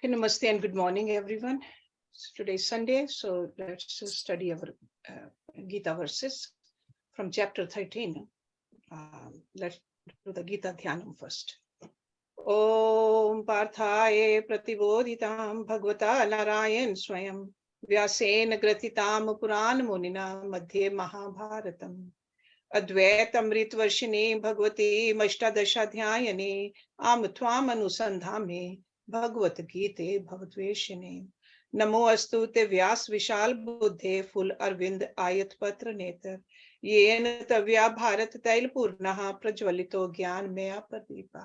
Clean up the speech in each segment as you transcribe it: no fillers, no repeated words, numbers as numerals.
Namaste and good morning, everyone. Today is Sunday, so let's study our Gita verses from chapter 13. Let's do the Gita Dhyanam first. Om Parthaye Pratibodhitam Bhagavata Narayan Swayam Vyasen Gratitam Puran Munina Madhye Mahabharatam Advaitam Ritvarshini Bhagavati Mashtadashadhyayane Am Twam Anusandhame Bhagavad Gita Bhavatveshine Namo Astu Te Vyas Vishal Buddhe Full Arvind Ayat Patra Netar Yen Tavya Bharat Tail Purnaha Prajwalito Gyan Mea Pradeepa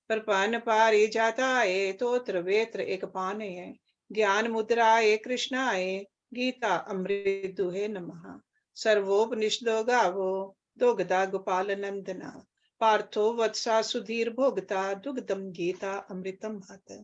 Parpan Pari Jataye Totra Vetra Ekapane Gyan Mudraye Krishnaye Gita Amriduhe Namaha Sarvopnishdo Gavo Dogda Gopala Nandana Partho Vatsa Sudhir Bhogta Dugdam Gita Amritam Bhata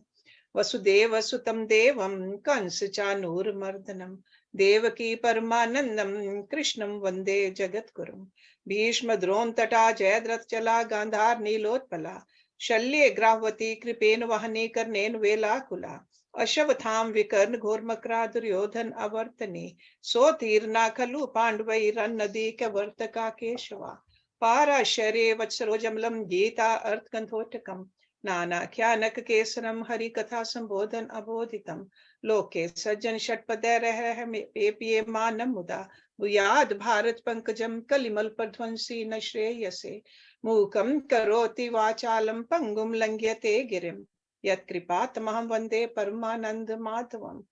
Vasudeva Sutam Devam Kansa Chanur Mardanam Devaki Paramanandam Krishnam Vande Jagatgurum Bhishma Dron Tata Jayadrat Chala Gandhar Nilotpala Shalye Gravati Kripen Vahane Karnen Vela Kula Ashavatham Vikarn Ghormakra Duryodhan Avartani Sotirna Kalu Pandvai Rannadi Kavartaka Keshava Para Share Vatsarojamlam Gita Arthkanthotakam Nana Kyanak Kesaram Hari Katha Sambodhan Abodhitam Loke Sajjan Shatpadarah Epiye Manam Muda Buyad Bharat Pankajam Kalimal Pardhvansi Nashreyase Mukam Karoti Vachalam Pangum Langyate Girim Yat Kripat Maham Vande Paramanand Madhavam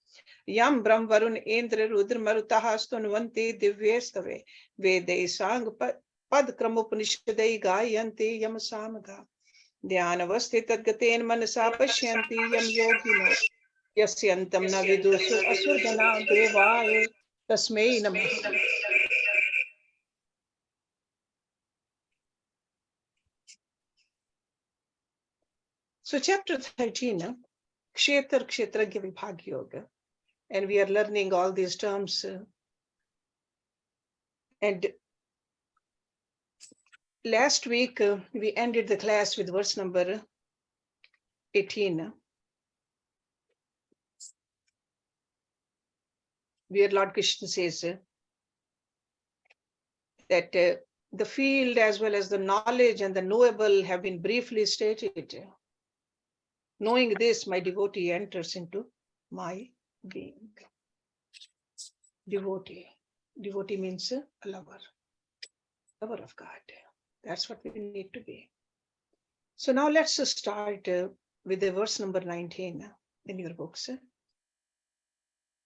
Yam Brahm Varun Indra Rudra Marutaha Stunvanti Divyestave Vede Sang Pad Kramupanishadai Gayanti Yam Samaga Dhyanavasti Tadgaten Manasa Pashyanti Yam Yogino Yasyantam Navidusu Asurdana Devaya Tasmei Namaha. So chapter 13, Kshetar Kshetragya Vibhag Yoga, and we are learning all these terms. And last week we ended the class with verse number 18, where Lord Krishna says that the field as well as the knowledge and the knowable have been briefly stated. Knowing this, my devotee enters into my being. Devotee. Devotee means a lover. Lover of God. That's what we need to be. So now let's start with the verse number 19 in your books.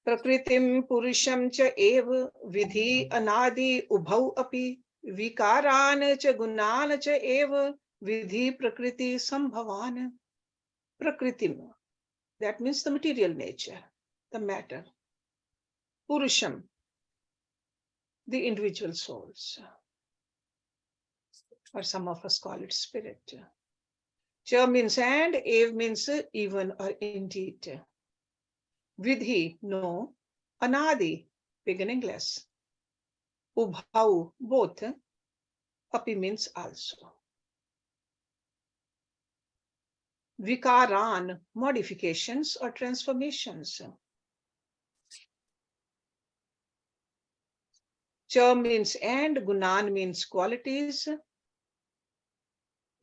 Prakritim purusham cha eva vidhi anadi ubhau api vikaran cha gunan cha eva vidhi prakriti sambhavan. Prakritim, that means the material nature, the matter. Purusham, the individual souls, or some of us call it spirit. Cha means and, ev means even or indeed. Vidhi, no. Anadi, beginningless. Ubhau, both. Api means also. Vikaran, modifications or transformations. Cha means and, gunan means qualities.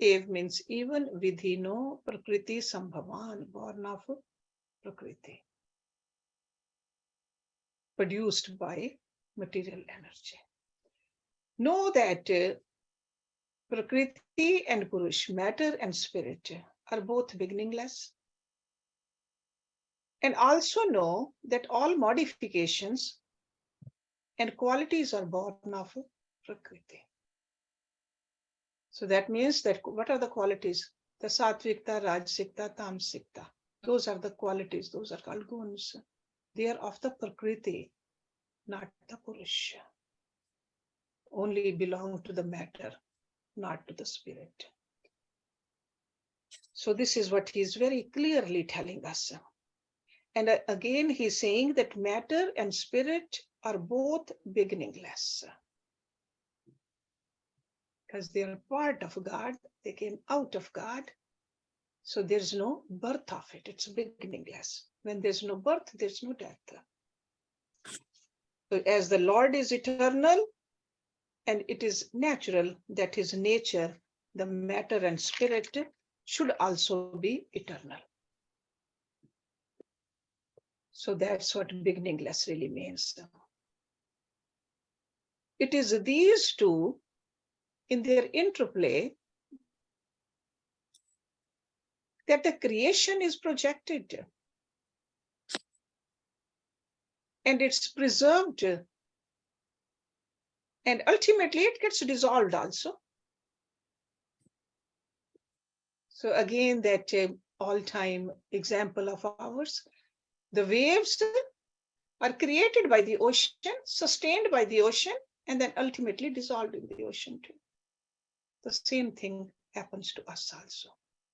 Ev means even, vidhi no, prakriti sambhavan, born of prakriti. Produced by material energy. Know that prakriti and purush, matter and spirit, are both beginningless. And also know that all modifications and qualities are born of prakriti. So that means that what are the qualities? The satvikta, rajsikta, tamsikta. Those are the qualities. Those are called guns. They are of the prakriti, not the purush. Only belong to the matter, not to the spirit. So this is what he is very clearly telling us. And again, he's saying that matter and spirit are both beginningless. because they are part of God. They came out of God. So there's no birth of it. It's beginningless. When there's no birth, there's no death. So as the Lord is eternal, and it is natural that his nature, the matter and spirit, should also be eternal. So that's what beginningless really means. It is these two in their interplay that the creation is projected and it's preserved, and ultimately it gets dissolved also. So again, that all-time example of ours, the waves are created by the ocean, sustained by the ocean, and then ultimately dissolved in the ocean too. The same thing happens to us also.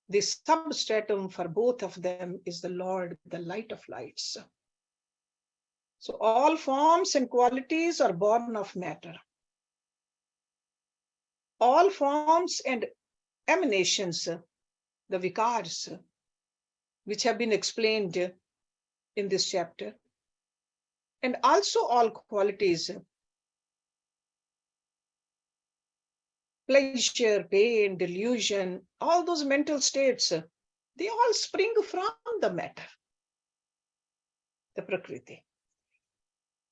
The substratum for both of them is the Lord, the light of lights. So all forms and qualities are born of matter. All forms and emanations, the vikars, which have been explained in this chapter, and also all qualities, pleasure, pain, delusion, all those mental states, they all spring from the matter, the Prakriti.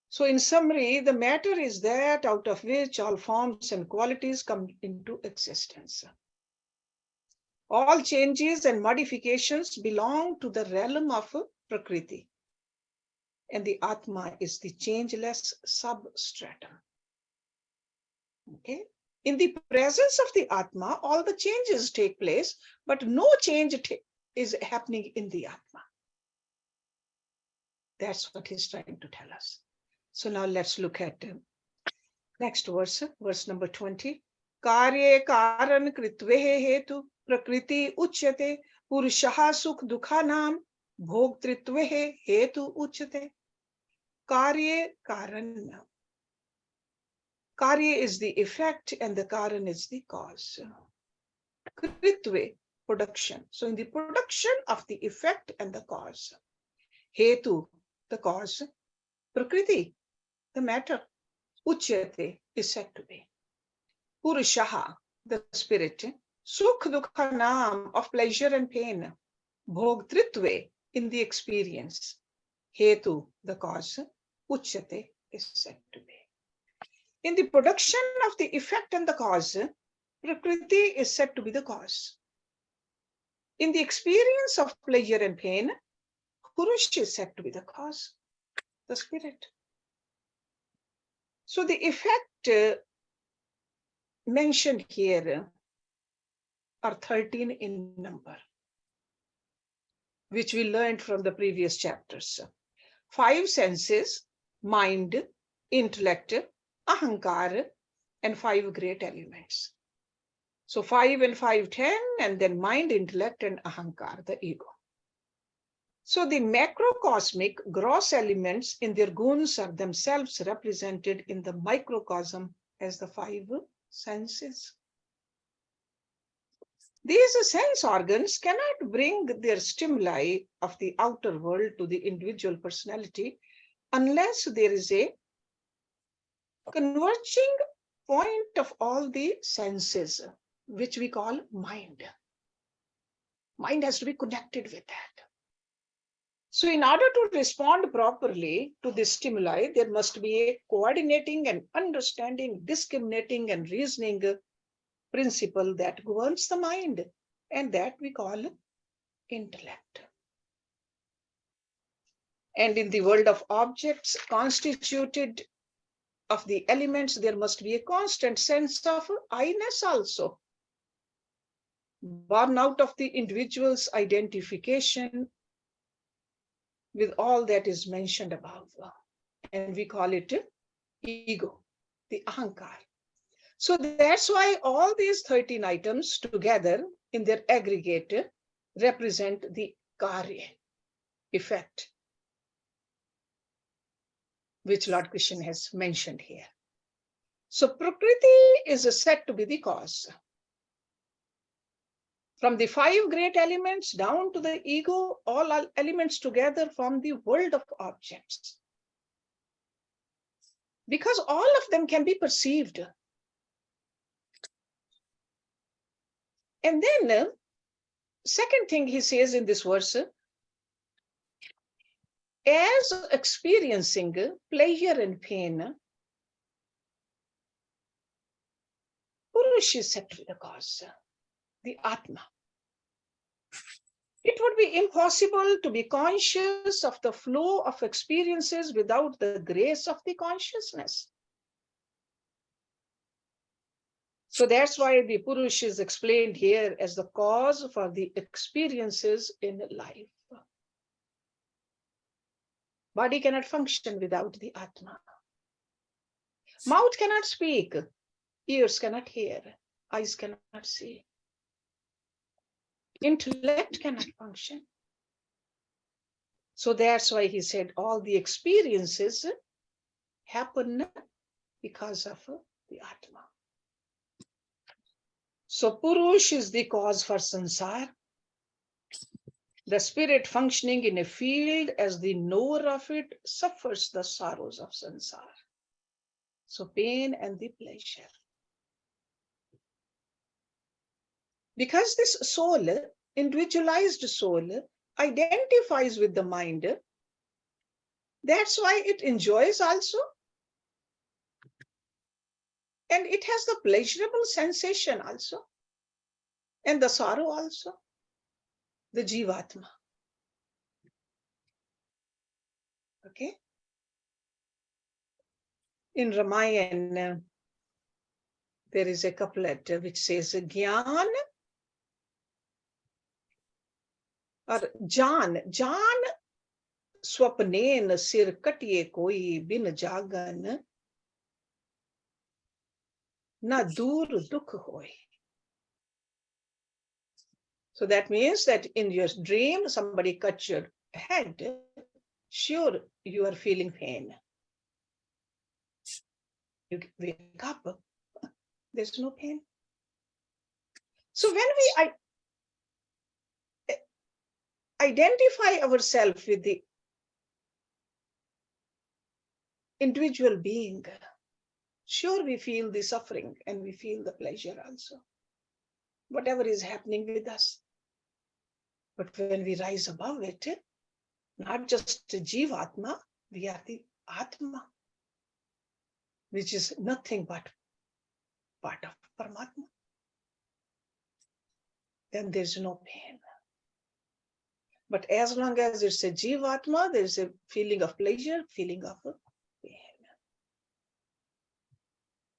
So in summary, the matter is that out of which all forms and qualities come into existence. All changes and modifications belong to the realm of Prakriti, and the Atma is the changeless substratum. Okay? In the presence of the Atma, all the changes take place, but no change is happening in the Atma. That's what he's trying to tell us. So now let's look at next verse, verse number 20. Karye karan kritvehe hetu prakriti uchyate purushaha sukh dukhanam bhogtritvehe hetu uchyate. Karye karan. Karya is the effect and the karan is the cause. Kritve, production. So in the production of the effect and the cause. Hetu, the cause. Prakriti, the matter. Uchyate is said to be. Purushaha, the spirit. Sukh dukhanam, of pleasure and pain. Bhogtritve, in the experience. Hetu, the cause. Uchyate is said to be. In the production of the effect and the cause, Prakriti is said to be the cause. In the experience of pleasure and pain, Purush is said to be the cause, the spirit. So the effect mentioned here are 13 in number, which we learned from the previous chapters. 5 senses, mind, intellect, ahankar, and 5 great elements. So 5 and 5, 10, and then mind, intellect, and ahankar, the ego. So the macrocosmic gross elements in their guns are themselves represented in the microcosm as the 5 senses. These sense organs cannot bring their stimuli of the outer world to the individual personality unless there is a converging point of all the senses, which we call mind. Mind has to be connected with that. So in order to respond properly to this stimuli, there must be a coordinating and understanding, discriminating and reasoning principle that governs the mind, and that we call intellect. And in the world of objects constituted of the elements, there must be a constant sense of I-ness also, born out of the individual's identification with all that is mentioned above. And we call it ego, the ahankar. So that's why all these 13 items together in their aggregate represent the karya, effect, which Lord Krishna has mentioned here. So Prakriti is said to be the cause. From the 5 great elements down to the ego, all elements together form the world of objects. Because all of them can be perceived. And then, second thing he says in this verse, as experiencing pleasure and pain, Purush is said to be the cause, the Atma. It would be impossible to be conscious of the flow of experiences without the grace of the consciousness. So that's why the Purush is explained here as the cause for the experiences in life. Body cannot function without the Atma. Mouth cannot speak, ears cannot hear, eyes cannot see. Intellect cannot function. So that's why he said all the experiences happen because of the Atma. So Purush is the cause for sansar. The spirit functioning in a field as the knower of it suffers the sorrows of sansar. So pain and the pleasure. Because this soul, individualized soul, identifies with the mind, that's why it enjoys also. And it has the pleasurable sensation also. And the sorrow also. The Jivatma. Okay. In Ramayana, there is a couplet which says, Gyan or Jan swapnen sir katiye koi bin jagan na dur dukh hoy. So that means that in your dream, somebody cut your head, sure, you are feeling pain. You wake up, there's no pain. So when we identify ourselves with the individual being, sure, we feel the suffering and we feel the pleasure also. Whatever is happening with us. But when we rise above it, not just Jivatma, we are the Atma, which is nothing but part of Paramatma. Then there's no pain. But as long as it's a Jivatma, there's a feeling of pleasure, feeling of pain.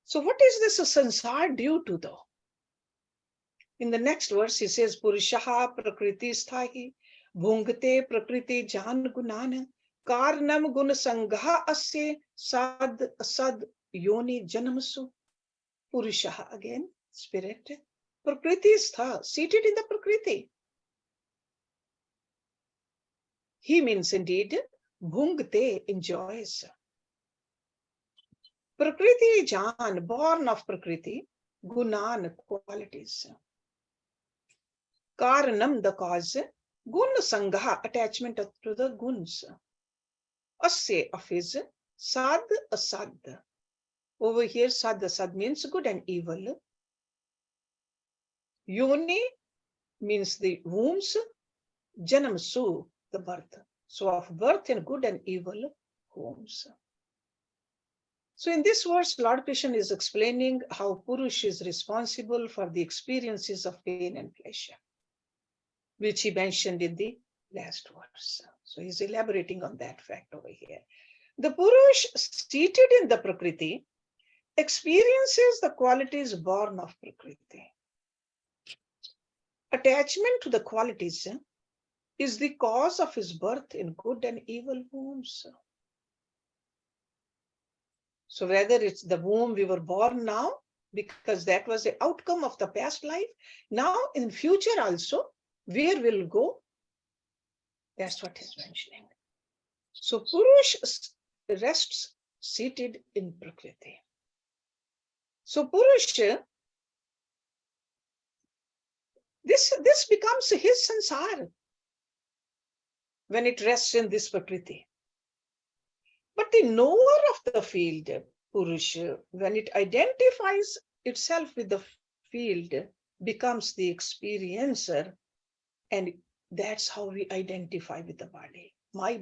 So what is this sansar due to though? In the next verse, he says, Purushaha prakriti sthahi, bhungte prakriti jan gunan, karnam gun sangha asya sad asad yoni janamasu. Purushaha again, spirit. Prakriti stha, seated in the prakriti. He means indeed, bhungte, enjoys. Prakriti jan, born of prakriti, gunan, qualities. Karanam, the cause, gun sangha, attachment to the guns. Asya, of his, sad asad. Over here, sad asad means good and evil. Yoni means the wombs. Janam su, the birth. So of birth in good and evil wombs. So in this verse, Lord Krishna is explaining how Purush is responsible for the experiences of pain and pleasure, which he mentioned in the last verse. So he's elaborating on that fact over here. The Purush seated in the Prakriti experiences the qualities born of Prakriti. Attachment to the qualities is the cause of his birth in good and evil wombs. So whether it's the womb we were born now, because that was the outcome of the past life, now in future also, where we'll go, that's what he's mentioning. So Purush rests seated in Prakriti. So Purusha, this becomes his sansar when it rests in this Prakriti. But the knower of the field, Purusha, when it identifies itself with the field, becomes the experiencer, and that's how we identify with the body, my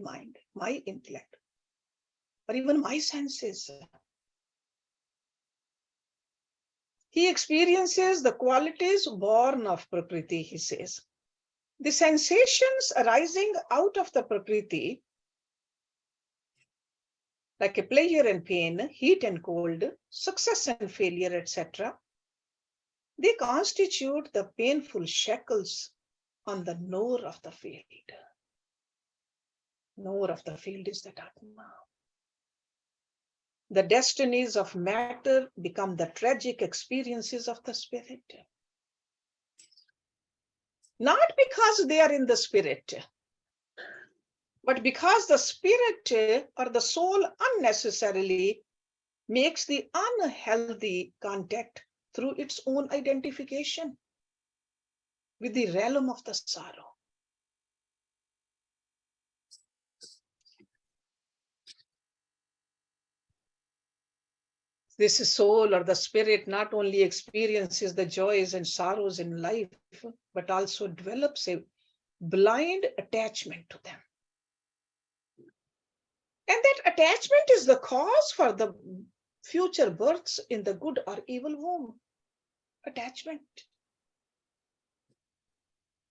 mind, my intellect, or even my senses. He experiences the qualities born of Prakriti, he says. The sensations arising out of the Prakriti, like a pleasure and pain, heat and cold, success and failure, etc., they constitute the painful shackles on the knower of the field. Knower of the field is that Atma. The destinies of matter become the tragic experiences of the spirit. Not because they are in the spirit, but because the spirit or the soul unnecessarily makes the unhealthy contact through its own identification with the realm of the sorrow. This soul or the spirit not only experiences the joys and sorrows in life, but also develops a blind attachment to them. And that attachment is the cause for the future births in the good or evil womb. Attachment.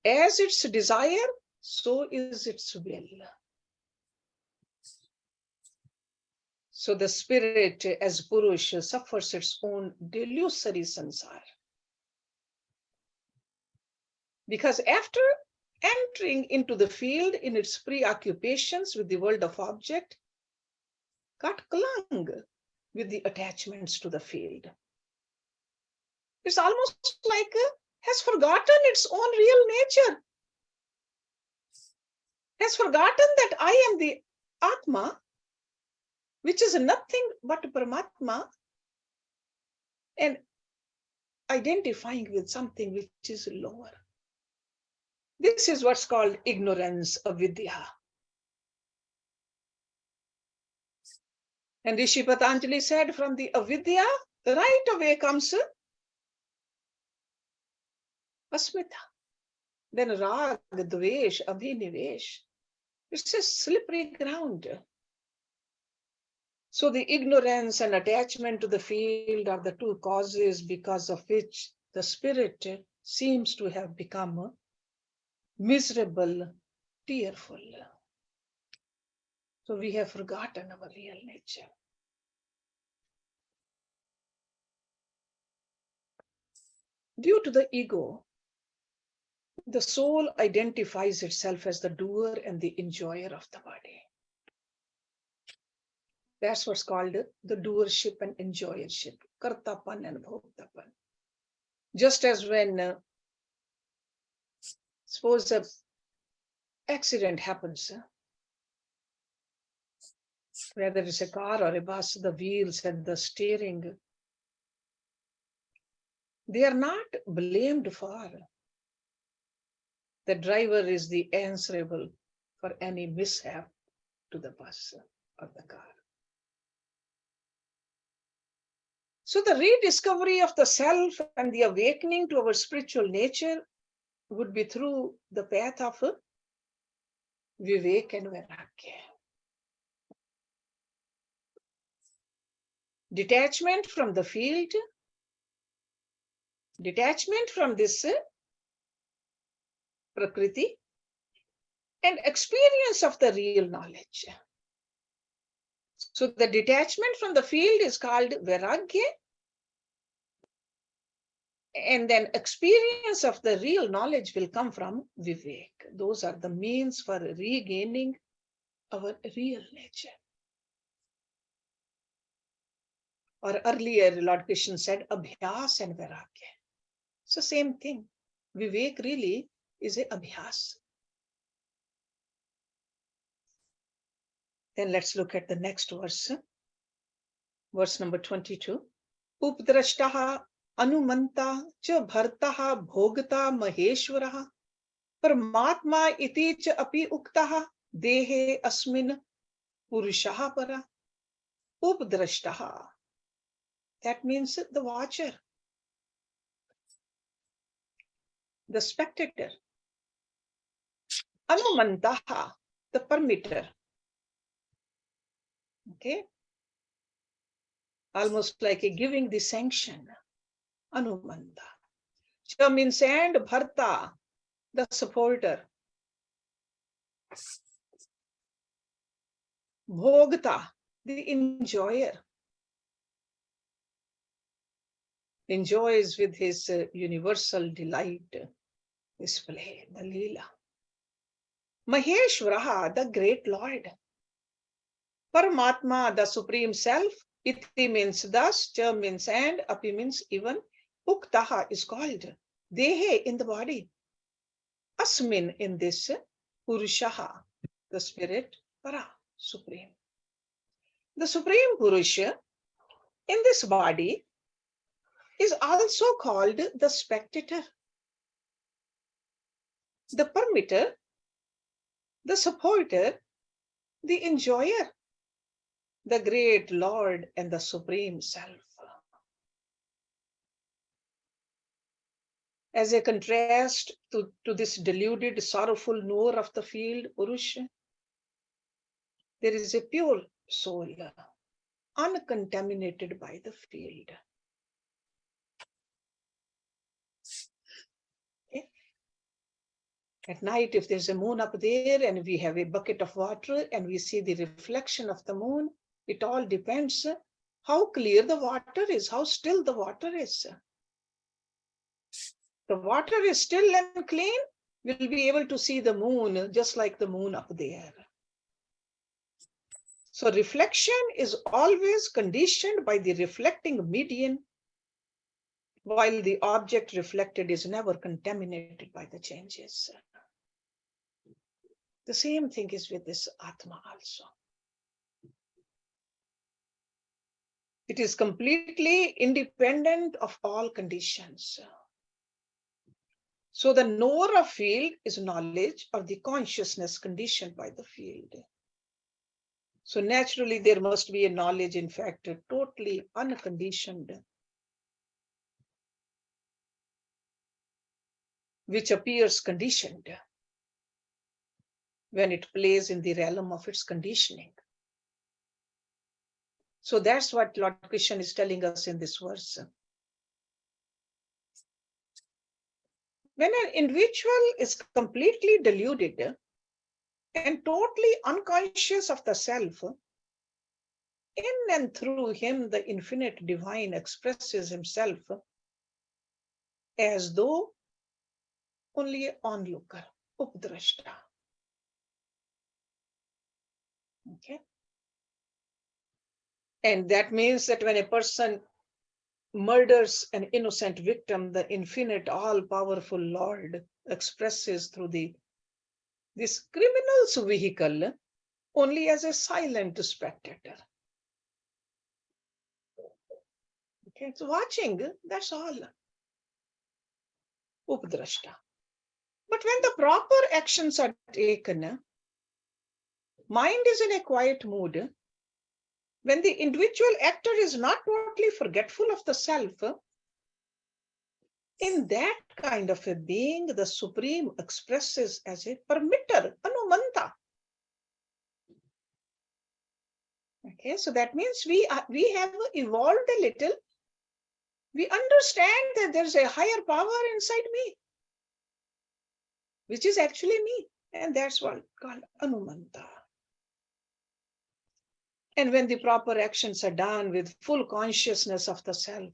As its desire, so is its will. So the spirit, as Purusha, suffers its own delusory sansar. Because after entering into the field in its preoccupations with the world of object, got clung with the attachments to the field. It's almost like has forgotten its own real nature, has forgotten that I am the Atma, which is nothing but Paramatma, and identifying with something which is lower. This is what's called ignorance, avidya. And Rishi Patanjali said, from the avidya, right away comes asmita. Then rag, dvesh, abhinivesh. It's a slippery ground. So the ignorance and attachment to the field are the two causes because of which the spirit seems to have become miserable, tearful. So we have forgotten our real nature. Due to the ego, the soul identifies itself as the doer and the enjoyer of the body. That's what's called the doership and enjoyership, kartapan and bhoktapan. Just as when, suppose an accident happens, whether it's a car or a bus, the wheels and the steering, they are not blamed for. The driver is the answerable for any mishap to the bus or the car. So the rediscovery of the self and the awakening to our spiritual nature would be through the path of Vivek and Vairagya. Detachment from the field, detachment from this Prakriti, and experience of the real knowledge. So the detachment from the field is called Vairagya, and then experience of the real knowledge will come from Vivek. Those are the means for regaining our real nature. Or earlier, Lord Krishna said, Abhyas and Vairagya. So same thing. Vivek really is a Abhyas. Then let's look at the next verse. Verse number 22. Updrashtaha Anumanta cha Bhartaha Bhogata Maheshwaraha Paramatma iti cha api uktaha Dehe asmin Purushaha para. Updrashtaha. That means the watcher, the spectator. Anumantaha, the permitter. Okay? Almost like a giving the sanction. Anumanta. Cha means and bharta, the supporter. Bhogta, the enjoyer. Enjoys with his universal delight display, the Leela. Maheshwaraha, the great Lord. Paramatma, the Supreme Self. Iti means thus, cha means and, api means even. Uktaha is called. Dehe in the body. Asmin in this. Purushaha, the spirit. Para, supreme. The Supreme Purusha in this body is also called the spectator, the permitter, the supporter, the enjoyer, the great Lord and the Supreme Self. As a contrast to this deluded, sorrowful knower of the field, Purusha, there is a pure soul, uncontaminated by the field. Okay? At night, if there's a moon up there and we have a bucket of water and we see the reflection of the moon, it all depends how clear the water is, how still the water is. The water is still and clean, we'll be able to see the moon just like the moon up there. So reflection is always conditioned by the reflecting medium, while the object reflected is never contaminated by the changes. The same thing is with this Atma also. It is completely independent of all conditions. So the knower of field is knowledge or the consciousness conditioned by the field. So naturally there must be a knowledge, in fact, totally unconditioned, which appears conditioned when it plays in the realm of its conditioning. So that's what Lord Krishna is telling us in this verse. When an individual is completely deluded and totally unconscious of the self, in and through him the infinite divine expresses himself as though only an onlooker, updrashta. Okay? And that means that when a person murders an innocent victim, the infinite, all-powerful Lord expresses through this criminal's vehicle only as a silent spectator. Okay, it's watching, that's all. Updrashta. But when the proper actions are taken, mind is in a quiet mood. When the individual actor is not totally forgetful of the self, in that kind of a being, the Supreme expresses as a permitter, Anumanta. Okay, so that means we have evolved a little. We understand that there's a higher power inside me, which is actually me. And that's what called Anumanta. And when the proper actions are done with full consciousness of the self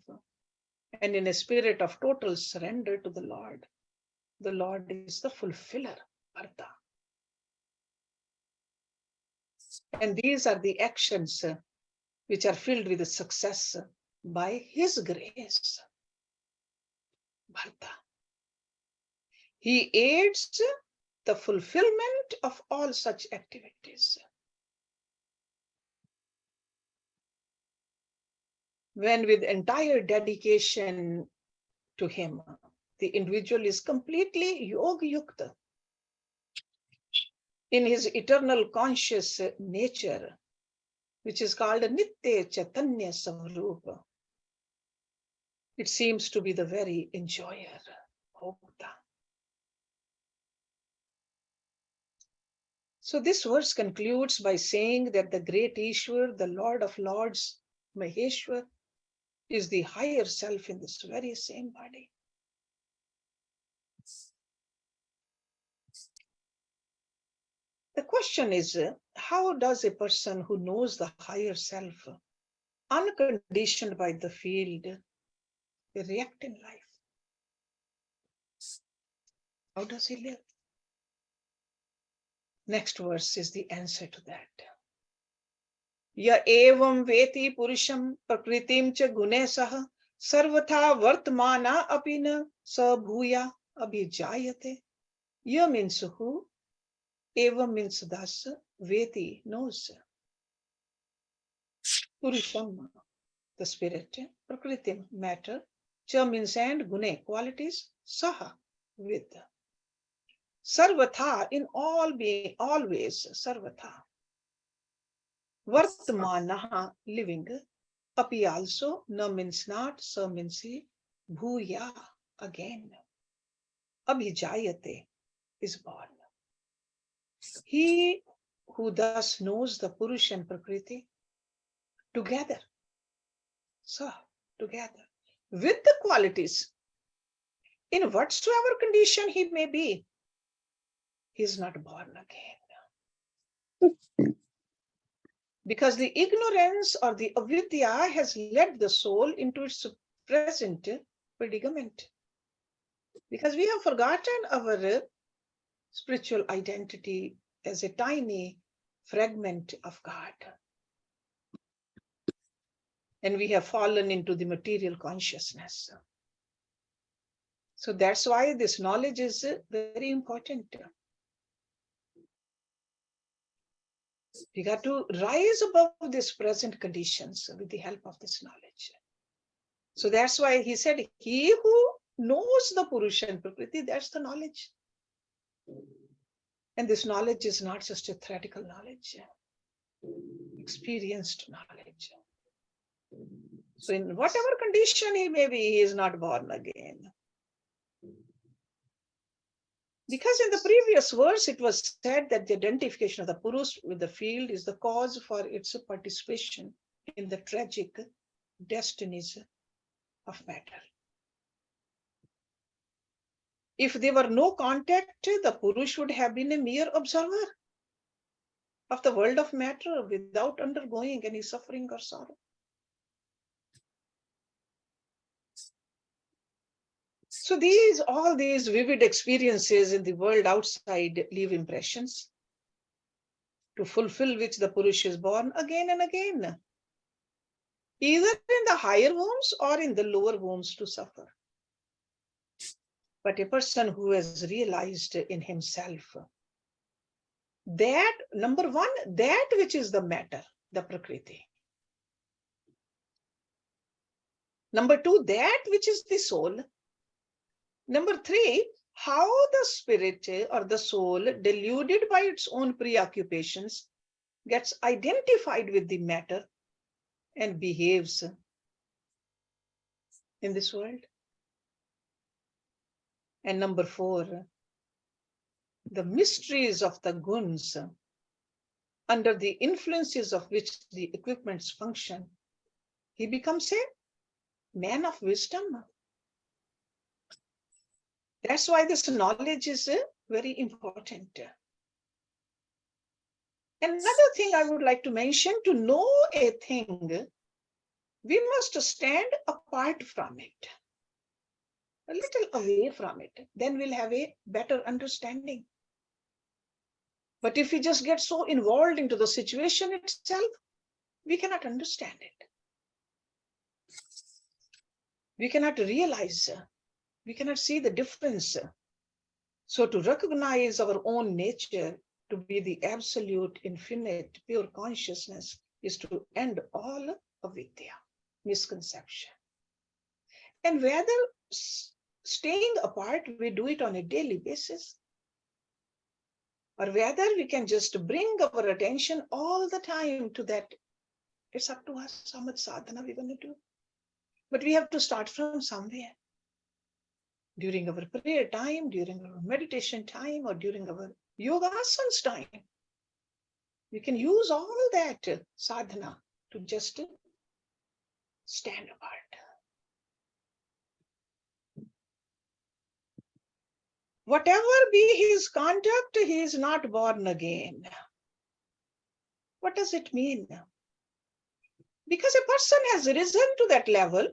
and in a spirit of total surrender to the Lord is the fulfiller, Bharta. And these are the actions which are filled with success by His grace, Bharta. He aids the fulfillment of all such activities. when with entire dedication to him, the individual is completely yoga-yukta in his eternal conscious nature, which is called a Nitya Chaitanya Swarupa. It seems to be the very enjoyer, Bhokta. So this verse concludes by saying that the great Ishwar, the Lord of Lords, Maheshwar, is the higher self in this very same body. The question is, how does a person who knows the higher self, unconditioned by the field, react in life? How does he live? Next verse is the answer to that. Ya evam veti purusham prakritim cha gune sah sarvatha vartmana apina sabhuya abhijayate. Ya means who? Evam means thus, veti knows. Purusham, the spirit, prakritim, matter, cha means and, gune, qualities, saha, with. Sarvatha, in all being, always, sarvatha. Vartmanaha, living. Api also, na means not, sa means he, bhuya, again. Abhijayate, is born. He who thus knows the Purush and Prakriti together, so together, with the qualities, in whatsoever condition he may be, he is not born again. Because the ignorance or the avidya has led the soul into its present predicament. Because we have forgotten our spiritual identity as a tiny fragment of God. And we have fallen into the material consciousness. So that's why this knowledge is very important. We got to rise above these present conditions with the help of this knowledge. So that's why he said, he who knows the Purusha and Prakriti, that's the knowledge. And this knowledge is not just a theoretical knowledge, experienced knowledge. So in whatever condition he may be, he is not born again. Because in the previous verse, it was said that the identification of the Purush with the field is the cause for its participation in the tragic destinies of matter. If there were no contact, the Purush would have been a mere observer of the world of matter without undergoing any suffering or sorrow. So all these vivid experiences in the world outside leave impressions to fulfill which the Purush is born again and again, either in the higher wombs or in the lower wombs to suffer. But a person who has realized in himself that, number one, that which is the matter, the Prakriti. Number two, that which is the soul. Number three, how the spirit or the soul, deluded by its own preoccupations, gets identified with the matter and behaves in this world. And number four, the mysteries of the guns, under the influences of which the equipments function, he becomes a man of wisdom. That's why this knowledge is very important. Another thing I would like to mention, to know a thing, we must stand apart from it, a little away from it. Then we'll have a better understanding. But if we just get so involved into the situation itself, we cannot understand it. We cannot realize, we cannot see the difference. So to recognize our own nature to be the absolute, infinite, pure consciousness is to end all avidya. misconception. And whether staying apart, we do it on a daily basis, or whether we can just bring our attention all the time to that, it's up to us how much sadhana we're going to do. But we have to start from somewhere. During our prayer time, during our meditation time, or during our yoga asanas time, we can use all that sadhana to just stand apart. Whatever be his conduct, he is not born again. What does it mean? Because a person has risen to that level,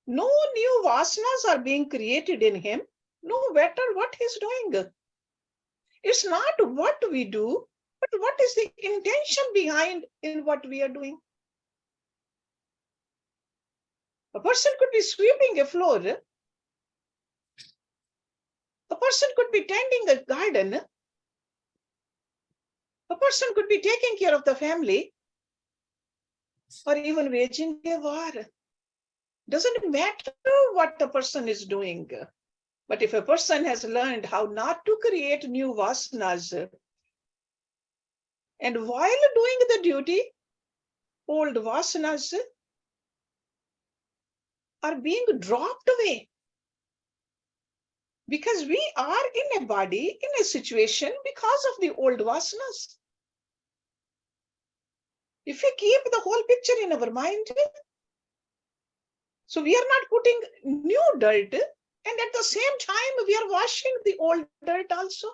no new vasanas are being created in him, no matter what he's doing. It's not what we do, but what is the intention behind in what we are doing. A person could be sweeping a floor. A person could be tending a garden. A person could be taking care of the family, or even waging a war. Doesn't matter what the person is doing. But if a person has learned how not to create new vasanas, and while doing the duty, old vasanas are being dropped away. Because we are in a body, in a situation because of the old vasanas. If we keep the whole picture in our mind, so we are not putting new dirt, and at the same time we are washing the old dirt also.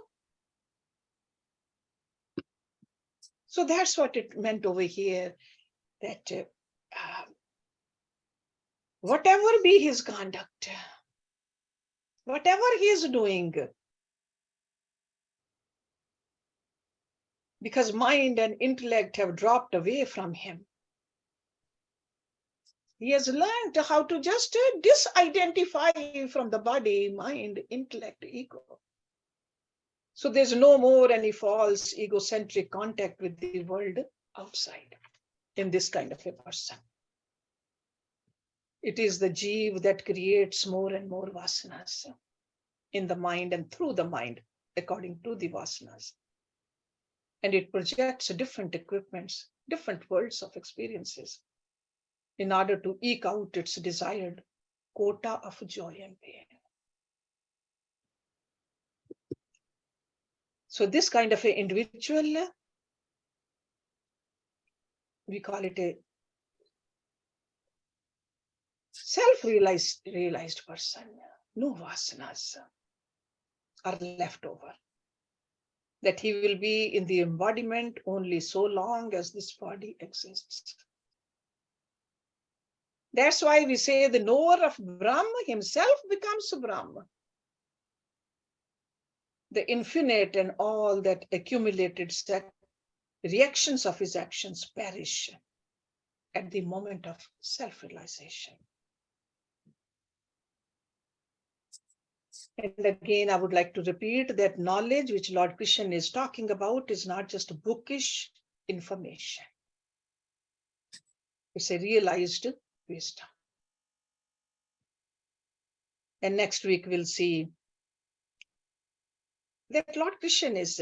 So that's what it meant over here, that whatever be his conduct, whatever he is doing, because mind and intellect have dropped away from him, he has learned how to just disidentify from the body, mind, intellect, ego. So there's no more any false egocentric contact with the world outside in this kind of a person. It is the jiva that creates more and more vasanas in the mind and through the mind, according to the vasanas. And it projects different equipments, different worlds of experiences in order to eke out its desired quota of joy and pain. So this kind of an individual, we call it a self-realized person. No vasanas are left over. That he will be in the embodiment only so long as this body exists. That's why we say the knower of Brahma himself becomes Brahma. The infinite and all that accumulated reactions of his actions perish at the moment of self-realization. And again, I would like to repeat that knowledge which Lord Krishna is talking about is not just bookish information. It's a realized wisdom. And next week we'll see that Lord Krishna is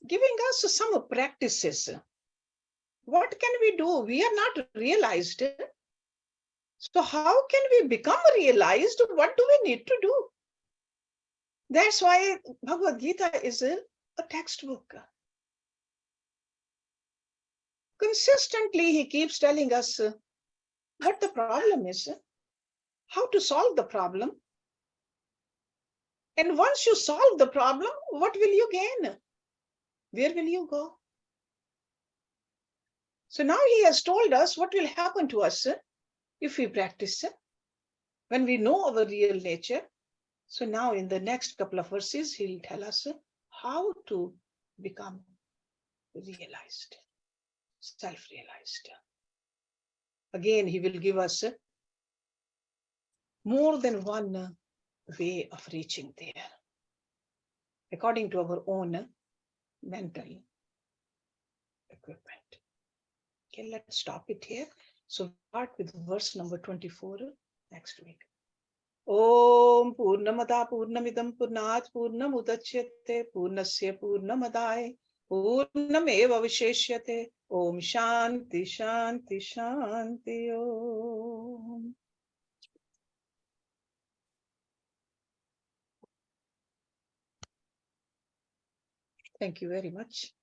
giving us some practices. What can we do? We are not realized. So how can we become realized? What do we need to do? That's why Bhagavad Gita is a textbook. Consistently, he keeps telling us what the problem is, how to solve the problem. And once you solve the problem, what will you gain? Where will you go? So now he has told us what will happen to us if we practice, when we know our real nature. So now in the next couple of verses, he'll tell us how to become realized, self-realized. Again, he will give us more than one way of reaching there, according to our own mental equipment. Okay, let's stop it here. So start with verse number 24 next week. Om Purnamada Purnamidam Purnat Purnamudachyate Purnasya Purnamadai Purnameva Viseshyate Om Shanti Shanti Shanti Om. Thank you very much.